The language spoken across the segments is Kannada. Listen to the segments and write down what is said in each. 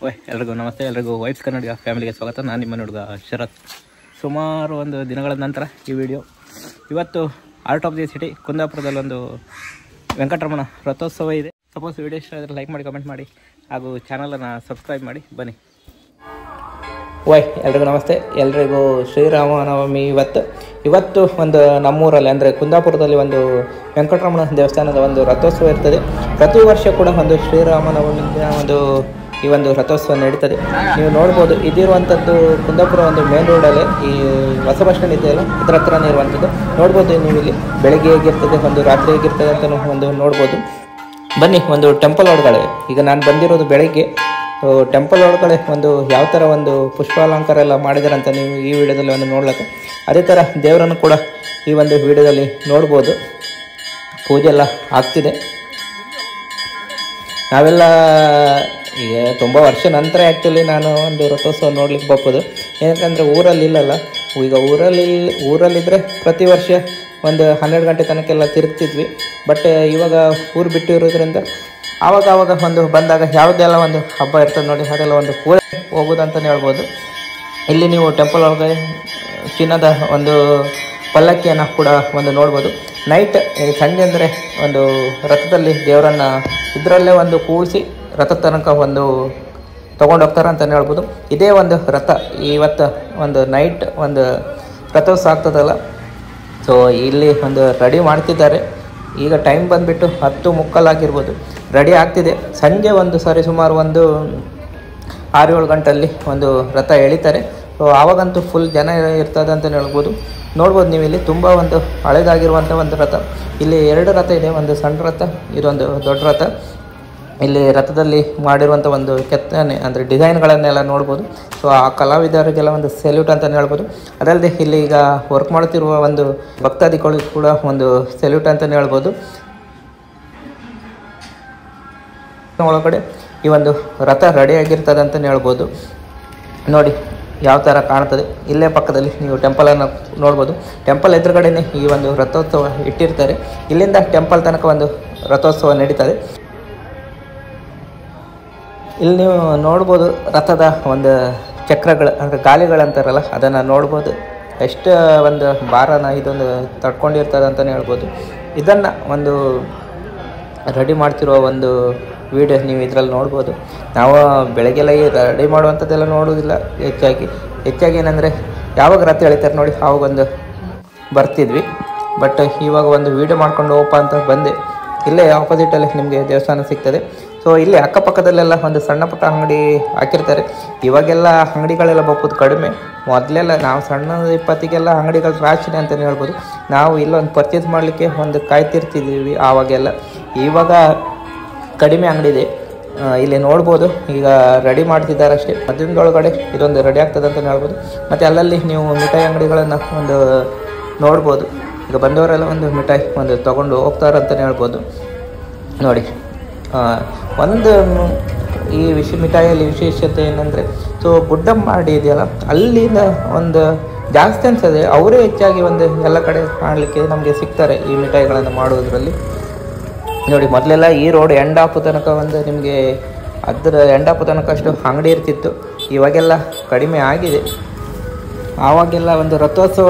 ಎಲ್ರಿಗೂ ನಮಸ್ತೆ. ಎಲ್ರಿಗೂ ವೈಬ್ಸ್ ಕನ್ನಡಿಗ ಫ್ಯಾಮಿಲಿಗೆ ಸ್ವಾಗತ. ನಾನು ನಿಮ್ಮ ಹುಡುಗ ಶರತ್. ಸುಮಾರು ಒಂದು ದಿನಗಳ ನಂತರ ಈ ವಿಡಿಯೋ. ಇವತ್ತು ಆರ್ಟ್ ಆಫ್ ದಿ ಸಿಟಿ ಕುಂದಾಪುರದಲ್ಲಿ ಒಂದು ವೆಂಕಟರಮಣ ರಥೋತ್ಸವ ಇದೆ. ಸಪೋಸ್ ವಿಡಿಯೋ ಇಷ್ಟ ಆದರೆ ಲೈಕ್ ಮಾಡಿ, ಕಮೆಂಟ್ ಮಾಡಿ ಹಾಗೂ ಚಾನಲನ್ನು ಸಬ್ಸ್ಕ್ರೈಬ್ ಮಾಡಿ. ಬನ್ನಿ. ಎಲ್ರಿಗೂ ನಮಸ್ತೆ. ಎಲ್ರಿಗೂ ಶ್ರೀರಾಮನವಮಿ. ಇವತ್ತು ಒಂದು ನಮ್ಮೂರಲ್ಲಿ ಅಂದರೆ ಕುಂದಾಪುರದಲ್ಲಿ ಒಂದು ವೆಂಕಟರಮಣ ದೇವಸ್ಥಾನದ ಒಂದು ರಥೋತ್ಸವ ಇರ್ತದೆ. ಪ್ರತಿ ವರ್ಷ ಕೂಡ ಒಂದು ಶ್ರೀರಾಮನವಮಿ ಈ ಒಂದು ರಥೋತ್ಸವ ನಡೀತದೆ. ನೀವು ನೋಡ್ಬೋದು, ಇದಿರುವಂಥದ್ದು ಕುಂದಾಪುರ ಒಂದು ಮೇನ್ ರೋಡಲ್ಲಿ ಈ ಹೊಸ ಬಸ್ ಸ್ಟ್ಯಾಂಡ್ ಇದೆಯಲ್ಲ, ಇದರ ಹತ್ರನೇ ಇರುವಂಥದ್ದು. ನೋಡ್ಬೋದು ನೀವು ಇಲ್ಲಿ ಬೆಳಗ್ಗೆ ಹೇಗಿರ್ತದೆ, ಒಂದು ರಾತ್ರಿ ಹೇಗಿರ್ತದೆ ಅಂತ ಒಂದು ನೋಡ್ಬೋದು. ಬನ್ನಿ, ಒಂದು ಟೆಂಪಲ್ ಒಳಗಡೆ ಈಗ ನಾನು ಬಂದಿರೋದು ಬೆಳಗ್ಗೆ. ಟೆಂಪಲ್ ಒಳಗಡೆ ಒಂದು ಯಾವ ಥರ ಒಂದು ಪುಷ್ಪಾಲಂಕಾರ ಎಲ್ಲ ಮಾಡಿದ್ದಾರೆ ಅಂತ ನೀವು ಈ ವಿಡಿಯೋದಲ್ಲಿ ಒಂದು ನೋಡ್ಲಿಕ್ಕೆ. ಅದೇ ಥರ ದೇವರನ್ನು ಕೂಡ ಈ ಒಂದು ವಿಡಿಯೋದಲ್ಲಿ ನೋಡ್ಬೋದು. ಪೂಜೆ ಎಲ್ಲ ಆಗ್ತಿದೆ. ನಾವೆಲ್ಲ ಈಗ ತುಂಬ ವರ್ಷ ನಂತರ ಆ್ಯಕ್ಚುಲಿ ನಾನು ಒಂದು ರಥೋತ್ಸವ ನೋಡ್ಲಿಕ್ಕೆ ಬರ್ಬೋದು. ಏನಂತಂದರೆ ಊರಲ್ಲಿ ಇಲ್ಲಲ್ಲ. ಈಗ ಊರಲ್ಲಿದ್ದರೆ ಪ್ರತಿ ವರ್ಷ ಒಂದು 12 ಗಂಟೆ ತನಕೆಲ್ಲ ತಿರುಗ್ತಿದ್ವಿ. ಬಟ್ ಇವಾಗ ಊರು ಬಿಟ್ಟಿರೋದ್ರಿಂದ ಆವಾಗ ಒಂದು ಬಂದಾಗ ಯಾವುದೆಲ್ಲ ಒಂದು ಹಬ್ಬ ಇರ್ತದೆ ನೋಡಿ, ಅದೆಲ್ಲ ಒಂದು ಪೂರ ಹೋಗೋದಂತಲೇ ಹೇಳ್ಬೋದು. ಇಲ್ಲಿ ನೀವು ಟೆಂಪಲ್ ಒಳಗೆ ಚಿನ್ನದ ಒಂದು ಪಲ್ಲಕ್ಕಿಯನ್ನು ಕೂಡ ಒಂದು ನೋಡ್ಬೋದು. ನೈಟ್ ಸಂಜೆ ಅಂದರೆ ಒಂದು ರಥದಲ್ಲಿ ದೇವರನ್ನು ಇದರಲ್ಲೇ ಒಂದು ಕೂರಿಸಿ ರಥ ತನಕ ಒಂದು ತೊಗೊಂಡೋಗ್ತಾರೆ ಅಂತಲೇ ಹೇಳ್ಬೋದು. ಇದೇ ಒಂದು ರಥ ಇವತ್ತು ಒಂದು ನೈಟ್ ಒಂದು ರಥೋತ್ಸವ ಆಗ್ತದಲ್ಲ. ಸೊ ಇಲ್ಲಿ ಒಂದು ರೆಡಿ ಮಾಡ್ತಿದ್ದಾರೆ. ಈಗ ಟೈಮ್ ಬಂದುಬಿಟ್ಟು 10:15 ಆಗಿರ್ಬೋದು. ರೆಡಿ ಆಗ್ತಿದೆ. ಸಂಜೆ ಸುಮಾರು ಒಂದು 6-7 ಗಂಟಲ್ಲಿ ಒಂದು ರಥ ಎಳಿತಾರೆ. ಸೊ ಆವಾಗಂತೂ ಫುಲ್ ಜನ ಇರ್ತದೆ ಅಂತಲೇ ಹೇಳ್ಬೋದು. ನೋಡ್ಬೋದು ನೀವು ಇಲ್ಲಿ ತುಂಬ ಒಂದು ಹಳೇದಾಗಿರುವಂಥ ಒಂದು ರಥ. ಇಲ್ಲಿ 2 ರಥ ಇದೆ, ಒಂದು ಸಣ್ಣ ರಥ, ಇದೊಂದು ದೊಡ್ಡ ರಥ. ಇಲ್ಲಿ ರಥದಲ್ಲಿ ಮಾಡಿರುವಂಥ ಒಂದು ಕೆತ್ತನೆ ಅಂದರೆ ಡಿಸೈನ್ಗಳನ್ನೆಲ್ಲ ನೋಡ್ಬೋದು. ಸೊ ಆ ಕಲಾವಿದರಿಗೆಲ್ಲ ಒಂದು ಸೆಲ್ಯೂಟ್ ಅಂತಲೇ ಹೇಳ್ಬೋದು. ಅದಲ್ಲದೆ ಇಲ್ಲಿ ಈಗ ವರ್ಕ್ ಮಾಡ್ತಿರುವ ಒಂದು ಭಕ್ತಾದಿಗಳಿಗೂ ಕೂಡ ಒಂದು ಸೆಲ್ಯೂಟ್ ಅಂತಲೇ ಹೇಳ್ಬೋದು. ಒಳಗಡೆ ಈ ಒಂದು ರಥ ರೆಡಿಯಾಗಿರ್ತದೆ ಅಂತಲೇ ಹೇಳ್ಬೋದು. ನೋಡಿ ಯಾವ ಥರ ಕಾಣ್ತದೆ. ಇಲ್ಲೇ ಪಕ್ಕದಲ್ಲಿ ನೀವು ಟೆಂಪಲನ್ನು ನೋಡ್ಬೋದು. ಟೆಂಪಲ್ ಎದುರುಗಡೆನೇ ಈ ಒಂದು ರಥೋತ್ಸವ ಇಟ್ಟಿರ್ತಾರೆ. ಇಲ್ಲಿಂದ ಟೆಂಪಲ್ ತನಕ ಒಂದು ರಥೋತ್ಸವ ನಡೀತದೆ. ಇಲ್ಲಿ ನೀವು ನೋಡ್ಬೋದು ರಥದ ಒಂದು ಚಕ್ರಗಳು ಅಂದರೆ ಗಾಲಿಗಳಂತಾರಲ್ಲ, ಅದನ್ನು ನೋಡ್ಬೋದು. ಎಷ್ಟು ಒಂದು ಭಾರನ ಇದೊಂದು ತಡ್ಕೊಂಡಿರ್ತದೆ ಅಂತಲೇ ಹೇಳ್ಬೋದು. ಇದನ್ನು ಒಂದು ರೆಡಿ ಮಾಡ್ತಿರೋ ಒಂದು ವಿಡಿಯೋ ನೀವು ಇದರಲ್ಲಿ ನೋಡ್ಬೋದು. ನಾವು ಬೆಳಗ್ಗೆಲ್ಲ ಈ ರೆಡಿ ಮಾಡುವಂಥದ್ದೆಲ್ಲ ನೋಡೋದಿಲ್ಲ ಹೆಚ್ಚಾಗಿ ಏನಂದರೆ ಯಾವಾಗ ರಥ ಎಳಿತಾರೆ ನೋಡಿ ಆವಾಗೊಂದು ಬರ್ತಿದ್ವಿ. ಬಟ್ ಇವಾಗ ಒಂದು ವೀಡಿಯೋ ಮಾಡ್ಕೊಂಡು ಹೋಗಪ್ಪ ಅಂತ ಬಂದೆ. ಇಲ್ಲೇ ಆಪೋಸಿಟಲ್ಲಿ ನಿಮಗೆ ದೇವಸ್ಥಾನ ಸಿಗ್ತದೆ. ಸೊ ಇಲ್ಲಿ ಅಕ್ಕಪಕ್ಕದಲ್ಲೆಲ್ಲ ಒಂದು ಸಣ್ಣ ಪುಟ್ಟ ಅಂಗಡಿ ಹಾಕಿರ್ತಾರೆ. ಇವಾಗೆಲ್ಲ ಅಂಗಡಿಗಳೆಲ್ಲ ಬಪ್ಪುದು ಕಡಿಮೆ. ಮೊದಲೆಲ್ಲ ನಾವು ಸಣ್ಣ 20ಗೆಲ್ಲ ಅಂಗಡಿಗಳು ರಾಶಿನೇ ಅಂತಲೇ ಹೇಳ್ಬೋದು. ನಾವು ಇಲ್ಲೊಂದು ಪರ್ಚೇಸ್ ಮಾಡಲಿಕ್ಕೆ ಒಂದು ಕಾಯ್ತಿರ್ತಿದ್ದೀವಿ ಆವಾಗೆಲ್ಲ. ಇವಾಗ ಕಡಿಮೆ ಅಂಗಡಿ ಇದೆ. ಇಲ್ಲಿ ನೋಡ್ಬೋದು ಈಗ ರೆಡಿ ಮಾಡ್ತಿದ್ದಾರೆ ಅಷ್ಟೇ. ಮಧ್ಯದೊಳಗಡೆ ಇದೊಂದು ರೆಡಿ ಆಗ್ತದೆ ಅಂತಲೇ ಹೇಳ್ಬೋದು. ಮತ್ತು ಅಲ್ಲಲ್ಲಿ ನೀವು ಮಿಠಾಯಿ ಅಂಗಡಿಗಳನ್ನು ಒಂದು ನೋಡ್ಬೋದು. ಈಗ ಬಂದವರೆಲ್ಲ ಒಂದು ಮಿಠಾಯಿ ಒಂದು ತೊಗೊಂಡು ಹೋಗ್ತಾರೆ ಅಂತಲೇ ಹೇಳ್ಬೋದು. ನೋಡಿ ಒಂದು ಈ ಮಿಠಾಯಿಯಲ್ಲಿ ವಿಶೇಷತೆ ಏನಂದರೆ, ಸೊ ಬುಡ್ಡಮ್ಮ ಮಾಡಿ ಇದೆಯಲ್ಲ, ಅಲ್ಲಿಂದ ಒಂದು ಜಾಸ್ತಿ ಅನ್ಸದೆ ಅವರೇ ಹೆಚ್ಚಾಗಿ ಒಂದು ಎಲ್ಲ ಕಡೆ ಕಾಣಲಿಕ್ಕೆ ನಮಗೆ ಸಿಗ್ತಾರೆ ಈ ಮಿಠಾಯಿಗಳನ್ನು ಮಾಡೋದ್ರಲ್ಲಿ. ನೋಡಿ ಮೊದಲೆಲ್ಲ ಈ ರೋಡ್ ಎಂಡಾಪು ತನಕ ಒಂದು ನಿಮಗೆ ಅದರ ಎಂಡಾಪು ತನಕ ಅಷ್ಟು ಅಂಗಡಿ ಇರ್ತಿತ್ತು. ಇವಾಗೆಲ್ಲ ಕಡಿಮೆ ಆಗಿದೆ. ಆವಾಗೆಲ್ಲ ಒಂದು ರಥೋತ್ಸವ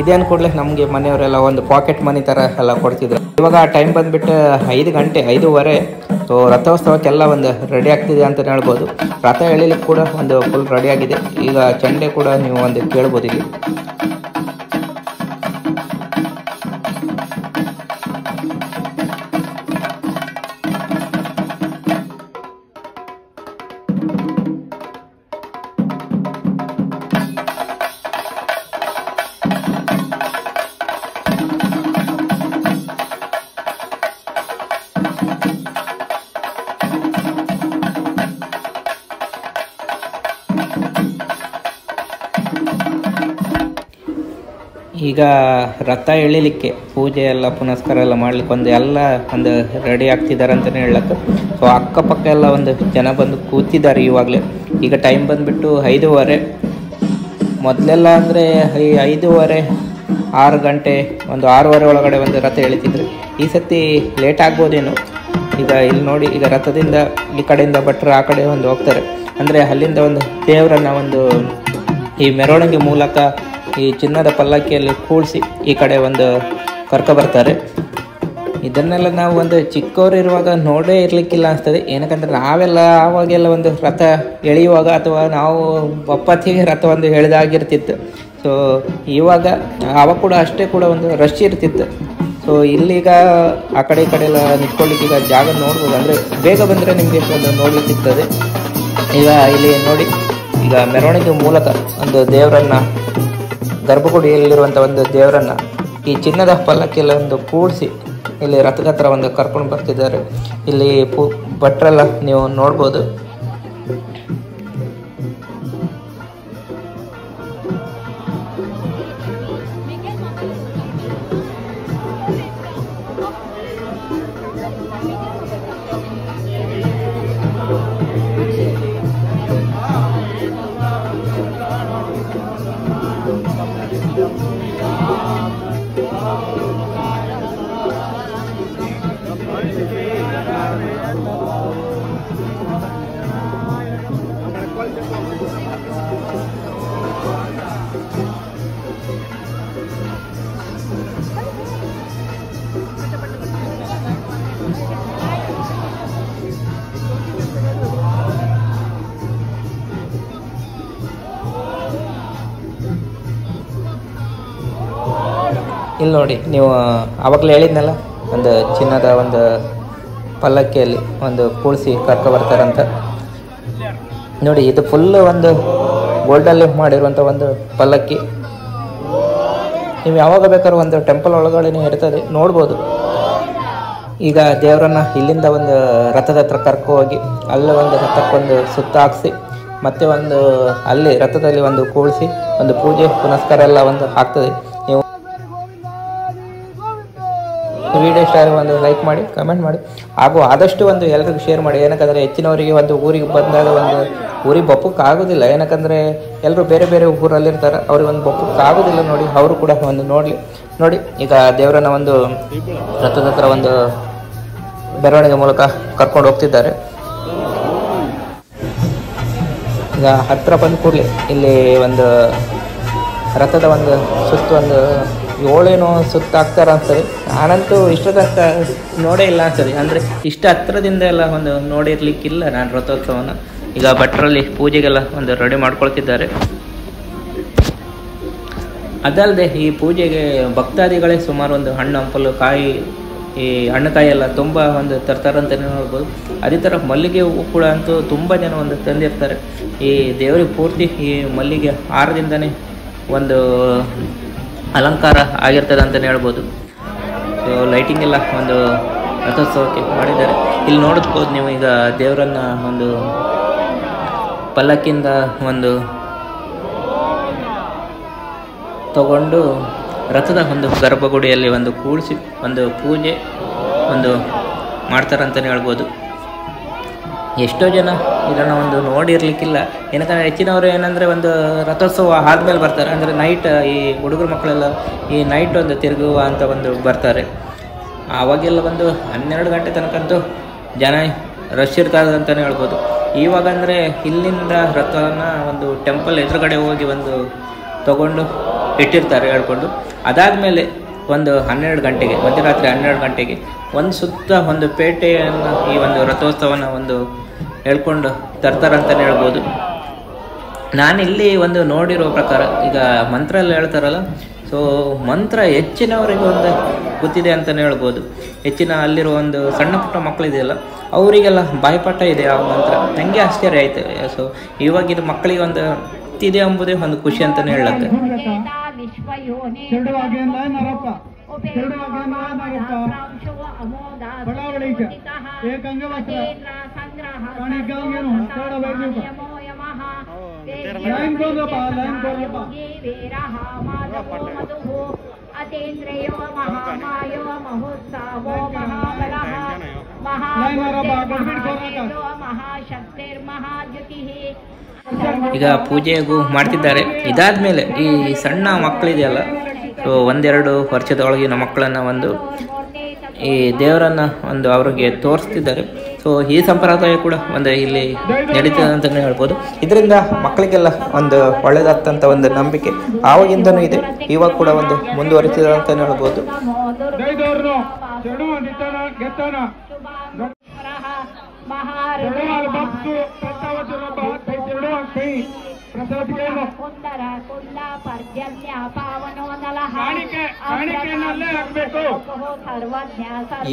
ಇದೆ ಅಂದ್ಕೂಡಲೇ ನಮಗೆ ಮನೆಯವರೆಲ್ಲ ಒಂದು ಪಾಕೆಟ್ ಮನಿ ಥರ ಎಲ್ಲ ಕೊಡ್ತಿದ್ರು. ಇವಾಗ ಟೈಮ್ ಬಂದುಬಿಟ್ಟು 5 ಗಂಟೆ 5:15. ಸೊ ರಥೋತ್ಸವಕ್ಕೆಲ್ಲ ಒಂದು ರೆಡಿ ಆಗ್ತಿದೆ ಅಂತಲೇ ಹೇಳ್ಬೋದು. ರಥ ಎಳಿಲಿಕ್ಕೆ ಕೂಡ ಒಂದು ಫುಲ್ ರೆಡಿ ಆಗಿದೆ. ಈಗ ಚಂಡೆ ಕೂಡ ನೀವು ಒಂದು ಕೇಳ್ಬೋದು ಇಲ್ಲಿ. ಈಗ ರಥ ಎಳಿಲಿಕ್ಕೆ ಪೂಜೆ ಎಲ್ಲ ಪುನಸ್ಕಾರ ಎಲ್ಲ ಮಾಡ್ಲಿಕ್ಕೆ ಒಂದು ರೆಡಿ ಆಗ್ತಿದ್ದಾರೆ ಅಂತಲೇ ಹೇಳಕ್ಕೆ. ಸೊ ಅಕ್ಕಪಕ್ಕ ಎಲ್ಲ ಒಂದು ಜನ ಬಂದು ಕೂತಿದ್ದಾರೆ ಇವಾಗಲೇ. ಈಗ ಟೈಮ್ ಬಂದುಬಿಟ್ಟು 5:15. ಮೊದಲೆಲ್ಲ ಅಂದರೆ 5:15 6 ಗಂಟೆ ಒಂದು 6:15 ಒಳಗಡೆ ಒಂದು ರಥ ಎಳಿತಿದ್ರು. ಈ ಸತಿ ಲೇಟ್ ಆಗ್ಬೋದೇನು. ಈಗ ಇಲ್ಲಿ ನೋಡಿ, ಈಗ ರಥದಿಂದ ಈ ಕಡೆಯಿಂದ ಭಟ್ರು ಆ ಕಡೆ ಒಂದು ಹೋಗ್ತಾರೆ. ಅಂದರೆ ಅಲ್ಲಿಂದ ಒಂದು ದೇವರನ್ನು ಒಂದು ಈ ಮೆರವಣಿಗೆ ಮೂಲಕ ಈ ಚಿನ್ನದ ಪಲ್ಲಕ್ಕಿಯಲ್ಲಿ ಕೂಡಿಸಿ ಈ ಕಡೆ ಒಂದು ಕರ್ಕೊಬರ್ತಾರೆ. ಇದನ್ನೆಲ್ಲ ನಾವು ಒಂದು ಚಿಕ್ಕವರಿರುವಾಗ ನೋಡೇ ಇರಲಿಕ್ಕಿಲ್ಲ ಅನಿಸ್ತದೆ. ಏನಕ್ಕಂದರೆ ನಾವೆಲ್ಲ ಆವಾಗೆಲ್ಲ ಒಂದು ರಥ ಎಳೆಯುವಾಗ ಅಥವಾ ನಾವು ಒಪ್ಪತ್ತಿಗೆ ರಥ ಒಂದು ಎಳೆದಾಗಿರ್ತಿತ್ತು. ಸೊ ಇವಾಗ ಆವಾಗ ಕೂಡ ಅಷ್ಟೇ ಕೂಡ ಒಂದು ರಶ್ ಇರ್ತಿತ್ತು. ಸೊ ಇಲ್ಲೀಗ ಆ ಕಡೆ ಈ ಕಡೆ ಎಲ್ಲ ನಿಂತ್ಕೊಳ್ಳಿಕ್ಕೆ ಈಗ ಜಾಗ ನೋಡ್ಬೋದು. ಅಂದರೆ ಬೇಗ ಬಂದರೆ ನಿಮಗೆ ಒಂದು ನೋಡ್ಲಿಕ್ಕೆ ಸಿಗ್ತದೆ. ಈಗ ಇಲ್ಲಿ ನೋಡಿ, ಈಗ ಮೆರವಣಿಗೆ ಮೂಲಕ ಒಂದು ದೇವರನ್ನು, ಗರ್ಭಗುಡಿಯಲ್ಲಿರುವಂಥ ಒಂದು ದೇವರನ್ನು ಈ ಚಿನ್ನದ ಪಲ್ಲಕ್ಕಿಯೆಲ್ಲ ಒಂದು ಕೂಡಿಸಿ ಇಲ್ಲಿ ರಥದ ಹತ್ರ ಒಂದು ಕರ್ಕೊಂಡು ಬರ್ತಿದ್ದಾರೆ. ಇಲ್ಲಿ ಭಟ್ರೆಲ್ಲ ನೀವು ನೋಡ್ಬೋದು. ಇಲ್ಲಿ ನೋಡಿ, ನೀವು ಆವಾಗಲೇ ಹೇಳಿದ್ನಲ್ಲ ಒಂದು ಚಿನ್ನದ ಒಂದು ಪಲ್ಲಕ್ಕಿಯಲ್ಲಿ ಒಂದು ಕೂಡಿಸಿ ಕರ್ಕೊಬರ್ತಾರಂತ. ನೋಡಿ, ಇದು ಫುಲ್ಲು ಒಂದು ಗೋಲ್ಡಲ್ಲಿ ಮಾಡಿರುವಂಥ ಒಂದು ಪಲ್ಲಕ್ಕಿ. ನೀವು ಯಾವಾಗ ಬೇಕಾದ್ರೂ ಒಂದು ಟೆಂಪಲ್ ಒಳಗಡೆ ಇರ್ತದೆ ನೋಡ್ಬೋದು. ಈಗ ದೇವರನ್ನು ಇಲ್ಲಿಂದ ಒಂದು ರಥದ ಹತ್ರ ಕರ್ಕೊ ಹೋಗಿ ಅಲ್ಲೇ ಒಂದು ರಥಕ್ಕೊಂದು ಸುತ್ತ ಹಾಕಿಸಿ ಮತ್ತೆ ಒಂದು ಅಲ್ಲಿ ರಥದಲ್ಲಿ ಒಂದು ಕೂಡಿಸಿ ಒಂದು ಪೂಜೆ ಪುನಸ್ಕಾರ ಎಲ್ಲ ಒಂದು ಆಗ್ತದೆ. ನೀವು ವಿಡಿಯೋ ಇಷ್ಟ ಒಂದು ಲೈಕ್ ಮಾಡಿ, ಕಮೆಂಟ್ ಮಾಡಿ, ಹಾಗೂ ಆದಷ್ಟು ಒಂದು ಎಲ್ಲರಿಗೂ ಶೇರ್ ಮಾಡಿ. ಏನಕ್ಕಂದರೆ ಹೆಚ್ಚಿನವರಿಗೆ ಒಂದು ಊರಿಗೆ ಬಂದಾಗ ಒಂದು ಊರಿಗೆ ಬಪ್ಪಕ್ಕೆ ಆಗೋದಿಲ್ಲ. ಏನಕ್ಕಂದರೆ ಎಲ್ಲರೂ ಬೇರೆ ಬೇರೆ ಊರಲ್ಲಿರ್ತಾರೆ, ಅವ್ರಿಗೆ ಒಂದು ಬಪ್ಪಕ್ಕೆ ಆಗೋದಿಲ್ಲ. ನೋಡಿ, ಅವರು ಕೂಡ ಒಂದು ನೋಡಲಿ. ನೋಡಿ, ಈಗ ದೇವರನ್ನ ಒಂದು ರಥದ ಹತ್ರ ಒಂದು ಮೆರವಣಿಗೆ ಮೂಲಕ ಕರ್ಕೊಂಡು ಹೋಗ್ತಿದ್ದಾರೆ. ಈಗ ಹತ್ತಿರ ಬಂದು ಕೂಡಲೇ ಇಲ್ಲಿ ಒಂದು ರಥದ ಒಂದು ಸುತ್ತು ಒಂದು 7 ಸುತ್ತ ಹಾಕ್ತಾರೆ ಅನ್ಸದೆ. ನಾನಂತೂ ಇಷ್ಟದಂತ ನೋಡೇ ಇಲ್ಲ ಅನ್ಸದೆ. ಅಂದರೆ ಇಷ್ಟ ಹತ್ತಿರದಿಂದ ಎಲ್ಲ ಒಂದು ನೋಡಿರ್ಲಿಕ್ಕಿಲ್ಲ ನಾನು ರಥೋತ್ಸವನ. ಈಗ ಭಟ್ರಲ್ಲಿ ಪೂಜೆಗೆಲ್ಲ ಒಂದು ರೆಡಿ ಮಾಡ್ಕೊಳ್ತಿದ್ದಾರೆ. ಅದಲ್ಲದೆ ಈ ಪೂಜೆಗೆ ಭಕ್ತಾದಿಗಳೇ ಸುಮಾರು ಒಂದು ಹಣ್ಣು ಹಂಪಲು ಕಾಯಿ, ಈ ಹಣ್ಣುಕಾಯಿ ಎಲ್ಲ ತುಂಬ ಒಂದು ತರ್ತಾರಂತಲೇ ನೋಡ್ಬೋದು. ಅದೇ ಥರ ಮಲ್ಲಿಗೆ ಹೂವು ಕೂಡ ಅಂತೂ ತುಂಬ ಜನ ಒಂದು ತಂದಿರ್ತಾರೆ. ಈ ದೇವರಿಗೆ ಪೂರ್ತಿ ಈ ಮಲ್ಲಿಗೆ ಹಾರದಿಂದನೇ ಒಂದು ಅಲಂಕಾರ ಆಗಿರ್ತದೆ ಅಂತಲೇ ಹೇಳ್ಬೋದು. ಸೊ ಲೈಟಿಂಗ್ ಎಲ್ಲ ಒಂದು ರಥೋತ್ಸವಕ್ಕೆ ಮಾಡಿದ್ದಾರೆ. ಇಲ್ಲಿ ನೋಡ್ಬೋದು ನೀವು, ಈಗ ದೇವರನ್ನು ಒಂದು ಪಲ್ಲಕ್ಕಿಂದ ಒಂದು ತಗೊಂಡು ರಥದ ಒಂದು ಗರ್ಭಗುಡಿಯಲ್ಲಿ ಒಂದು ಕೂಡಿಸಿ ಒಂದು ಪೂಜೆ ಒಂದು ಮಾಡ್ತಾರಂತಲೇ ಹೇಳ್ಬೋದು. ಎಷ್ಟೋ ಜನ ಇದನ್ನು ಒಂದು ನೋಡಿರ್ಲಿಕ್ಕಿಲ್ಲ. ಏನಕ್ಕಂದರೆ ಹೆಚ್ಚಿನವರು ಏನಂದರೆ ಒಂದು ರಥೋತ್ಸವ ಆದಮೇಲೆ ಬರ್ತಾರೆ. ಅಂದರೆ ನೈಟ್ ಈ ಹುಡುಗರು ಮಕ್ಕಳೆಲ್ಲ ಈ ನೈಟ್ ಒಂದು ತಿರುಗುವ ಅಂತ ಒಂದು ಬರ್ತಾರೆ. ಆವಾಗೆಲ್ಲ ಒಂದು 12 ಗಂಟೆ ತನಕಂತೂ ಜನ ರಶ್ ಇರ್ತಾರೆ ಅಂತಲೇ ಹೇಳ್ಬೋದು. ಇವಾಗ ಅಂದರೆ ಇಲ್ಲಿಂದ ರಥವನ್ನು ಒಂದು ಟೆಂಪಲ್ ಎದುರುಗಡೆ ಹೋಗಿ ಒಂದು ತಗೊಂಡು ಇಟ್ಟಿರ್ತಾರೆ ಹೇಳ್ಕೊಂಡು. ಅದಾದಮೇಲೆ ಒಂದು 12 ಗಂಟೆಗೆ, ಮಧ್ಯರಾತ್ರಿ 12 ಗಂಟೆಗೆ ಒಂದು ಸುತ್ತ ಒಂದು ಪೇಟೆಯನ್ನು ಈ ಒಂದು ರಥೋತ್ಸವನ ಒಂದು ಹೇಳ್ಕೊಂಡು ತರ್ತಾರಂತಲೇ ಹೇಳ್ಬೋದು. ನಾನಿಲ್ಲಿ ಒಂದು ನೋಡಿರೋ ಪ್ರಕಾರ ಈಗ ಮಂತ್ರ ಎಲ್ಲ ಹೇಳ್ತಾರಲ್ಲ, ಸೊ ಮಂತ್ರ ಹೆಚ್ಚಿನವರಿಗೆ ಒಂದು ಗೊತ್ತಿದೆ ಅಂತಲೇ ಹೇಳ್ಬೋದು. ಹೆಚ್ಚಿನ ಅಲ್ಲಿರೋ ಒಂದು ಸಣ್ಣ ಪುಟ್ಟ ಮಕ್ಕಳಿದೆಯಲ್ಲ ಅವರಿಗೆಲ್ಲ ಬಾಯ್ಪಾಠ ಇದೆ ಆ ಮಂತ್ರ. ನನಗೆ ಆಶ್ಚರ್ಯ ಆಯಿತು. ಸೊ ಇವಾಗಿನ ಮಕ್ಕಳಿಗೆ ಒಂದು ಇದೆ ಎಂಬುದೇ ಒಂದು ಖುಷಿ ಅಂತಲೇ ಹೇಳಕ್ಕೆ. ಈಗ ಪೂಜೆಗೂ ಮಾಡ್ತಿದ್ದಾರೆ. ಇದಾದ್ಮೇಲೆ ಈ ಸಣ್ಣ ಮಕ್ಕಳಿದೆಯಲ್ಲ, ಸೊ 1-2 ವರ್ಷದೊಳಗಿನ ಮಕ್ಕಳನ್ನು ಒಂದು ಈ ದೇವರನ್ನು ಒಂದು ಅವ್ರಿಗೆ ತೋರಿಸ್ತಿದ್ದಾರೆ. ಸೊ ಸೊ ಈ ಸಂಪ್ರದಾಯ ಕೂಡ ಒಂದು ಇಲ್ಲಿ ನಡೀತದೆ ಅಂತಲೇ ಹೇಳ್ಬೋದು. ಇದರಿಂದ ಮಕ್ಕಳಿಗೆಲ್ಲ ಒಂದು ಒಳ್ಳೆಯದಾಗ್ತಂಥ ಒಂದು ನಂಬಿಕೆ ಆವಾಗಿಂದನೂ ಇದೆ, ಇವಾಗ ಕೂಡ ಒಂದು ಮುಂದುವರಿತಿದೆ ಅಂತಲೇ ಹೇಳ್ಬೋದು.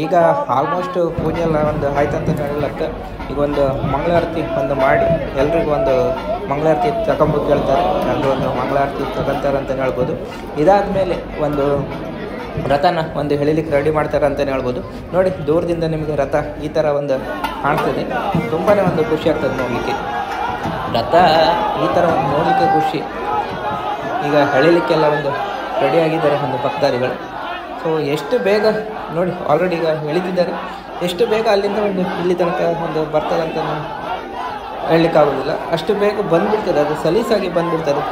ಈಗ ಆಲ್ಮೋಸ್ಟ್ ಪೂಜೆ ಎಲ್ಲ ಒಂದು ಆಯ್ತಂತ ಹೇಳಕ್ಕೆ ಈಗ ಒಂದು ಮಂಗಳಾರತಿ ಒಂದು ಮಾಡಿ ಎಲ್ರಿಗೂ ಒಂದು ಮಂಗಳಾರತಿ ತಗೊಂಡು ಕೇಳ್ತಾರೆ, ಎಲ್ಲರೂ ಒಂದು ಮಂಗಳಾರತಿ ತಗೊಂತಾರೆ ಅಂತಲೇ ಹೇಳ್ಬೋದು. ಇದಾದಮೇಲೆ ಒಂದು ರಥನ ಒಂದು ಎಳಿಲಿಕ್ಕೆ ರೆಡಿ ಮಾಡ್ತಾರೆ ಅಂತಲೇ ಹೇಳ್ಬೋದು. ನೋಡಿ ದೂರದಿಂದ ನಿಮಗೆ ರಥ ಈ ಥರ ಒಂದು ಕಾಣ್ತದೆ, ತುಂಬಾ ಒಂದು ಖುಷಿ ಆಗ್ತದೆ ನೋಡಲಿಕ್ಕೆ. ರಥ ಈ ಥರ ಒಂದು ನೋಡಲಿಕ್ಕೆ ಖುಷಿ. ಈಗ ಎಳಿಲಿಕ್ಕೆಲ್ಲ ಒಂದು ರೆಡಿಯಾಗಿದ್ದಾರೆ ಒಂದು ಭಕ್ತಾದಿಗಳು. ಸೊ ಎಷ್ಟು ಬೇಗ ನೋಡಿ ಆಲ್ರೆಡಿ ಈಗ ಎಳಿತಿದ್ದಾರೆ, ಎಷ್ಟು ಬೇಗ ಅಲ್ಲಿಂದ ಒಂದು ಇಲ್ಲಿ ತನಕ ಒಂದು ಬರ್ತದೆ ಅಂತ ಹೇಳಲಿಕ್ಕಾಗೋದಿಲ್ಲ, ಅಷ್ಟು ಬೇಗ ಬಂದುಬಿಡ್ತದೆ, ಅದು ಸಲೀಸಾಗಿ ಬಂದುಬಿಡ್ತದೆ.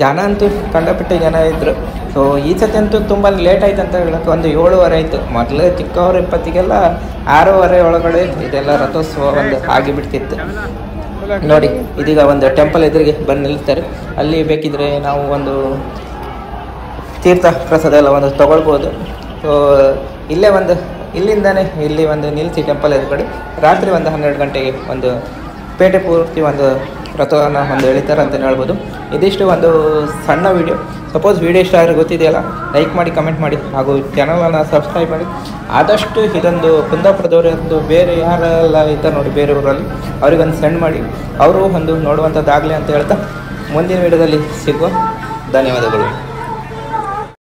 ಜನ ಅಂತೂ ಕಂಡಪಟ್ಟೆ ಜನ ಇದ್ದರು. ಸೊ ಈ ಸತಿ ಅಂತೂ ತುಂಬ ಲೇಟ್ ಆಯ್ತು ಅಂತ ಹೇಳಕ್ಕೆ, ಒಂದು 7:30 ಆಯಿತು. ಮೊದಲೇ ಚಿಕ್ಕವ್ರ ಇಪ್ಪತ್ತಿಗೆಲ್ಲ 6:30 ಒಳಗಡೆ ಇದೆಲ್ಲ ರಥೋತ್ಸವ ಒಂದು ಆಗಿಬಿಡ್ತಿತ್ತು. ನೋಡಿ ಇದೀಗ ಒಂದು ಟೆಂಪಲ್ ಎದುರಿಗೆ ಬಂದು ನಿಲ್ತಾರೆ, ಅಲ್ಲಿ ಬೇಕಿದ್ರೆ ನಾವು ಒಂದು ತೀರ್ಥ ಪ್ರಸಾದ ಎಲ್ಲ ಒಂದು ತೊಗೊಳ್ಬೋದು. ಸೊ ಇಲ್ಲೇ ಒಂದು ಇಲ್ಲಿಂದನೇ ಇಲ್ಲಿ ಒಂದು ನಿಲ್ಲಿಸಿ ಟೆಂಪಲ್ ಎದುರುಗಡೆ ರಾತ್ರಿ ಒಂದು 12 ಗಂಟೆಗೆ ಒಂದು ಪೇಟೆ ಪೂರ್ತಿ ಒಂದು ರಥವನ್ನು ಒಂದು ಎಳಿತಾರೆ ಅಂತಲೇ ಹೇಳ್ಬೋದು. ಇದಿಷ್ಟು ಒಂದು ಸಣ್ಣ ವಿಡಿಯೋ. ಸಪೋಸ್ ವಿಡಿಯೋ ಇಷ್ಟ ಆದರೆ ಗೊತ್ತಿದೆಯಲ್ಲ, ಲೈಕ್ ಮಾಡಿ, ಕಮೆಂಟ್ ಮಾಡಿ, ಹಾಗೂ ಚಾನಲನ್ನು ಸಬ್ಸ್ಕ್ರೈಬ್ ಮಾಡಿ. ಆದಷ್ಟು ಇದೊಂದು ಕುಂದಾಪುರದವರದ್ದು ಬೇರೆ ಯಾರೆಲ್ಲ ಇದ್ದಾರೆ ನೋಡಿ ಬೇರೆ ಊರಲ್ಲಿ, ಅವರಿಗೊಂದು ಸೆಂಡ್ ಮಾಡಿ, ಅವರು ಒಂದು ನೋಡುವಂಥದ್ದಾಗಲಿ ಅಂತ ಹೇಳ್ತಾ ಮುಂದಿನ ವಿಡಿಯೋದಲ್ಲಿ ಸಿಗುವ. ಧನ್ಯವಾದಗಳು.